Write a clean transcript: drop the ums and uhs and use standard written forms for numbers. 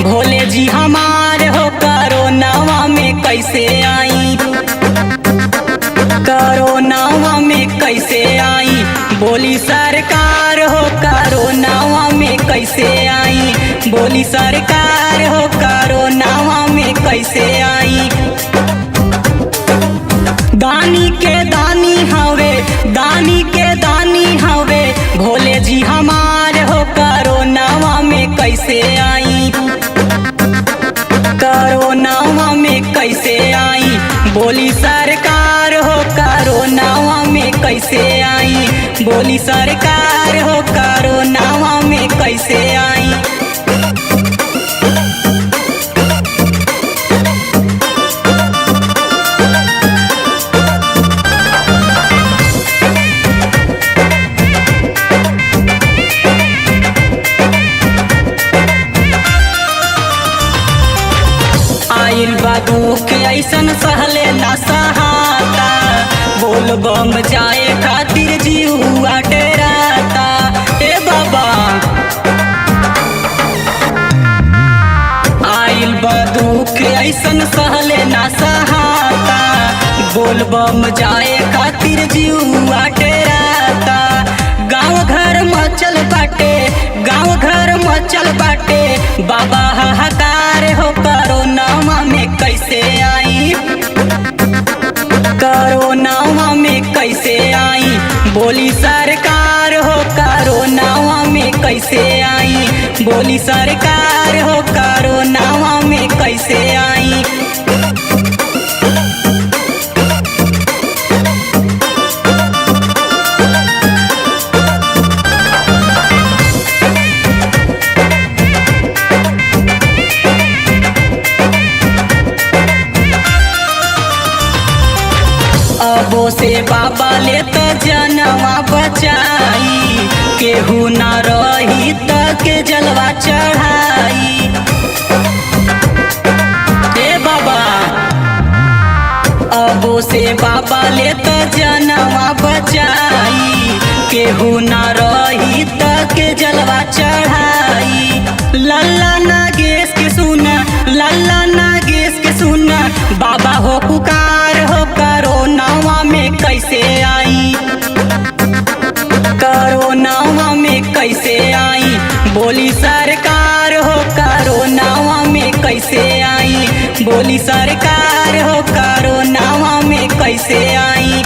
भोले जी हमार हो कोरोनावा में कैसे आई, कोरोनावा में कैसे आई, बोली सरकार हो कोरोनावा में कैसे आई, बोली सरकार हो कोरोनावा में कैसे आई। दानी के दानी हवे, दानी के दानी हवे, भोले जी हमार हो कोरोनावा में कैसे आई, कोरोनावा में कैसे आई, बोली सरकार हो कोरोनावा में कैसे आई, बोली सरकार हो कोरोनावा में कैसे आई। आइल बा दुख ऐसन सहले ना सहाता, बोल बम जाए खातिर जीवा डेराता। ए बाबा आइल बा दुख ऐसन सहले ना सहाता, बोल बम जाए खातिर जीवा डेराता। गाँव घर मचल बाटे, गाँव घर मचल बाटे, बाबा हाहाकार हो कोरोनावा में कैसे आई, कोरोनावा में कैसे आई, बोली सरकार हो कोरोनावा में कैसे आई, बोली सरकार हो कोरोनावा में कैसे आई। अबो से बाबा ले तो जनवा बचाई, केहू ना रही त के जलवा चढ़ाई। ए बाबा अबो से बाबा ले तो जनवा बचाई, केहू ना रही त के जलवा चढ़ाई। लल्ला नागेश के सुना, लल्ला नागेश के सुना, बाबा हो पुकार हो कोरोनावा में कैसे आई, कोरोनावा में कैसे आई, बोली सरकार हो कोरोनावा में कैसे आई, बोली सरकार हो कोरोनावा में कैसे आई।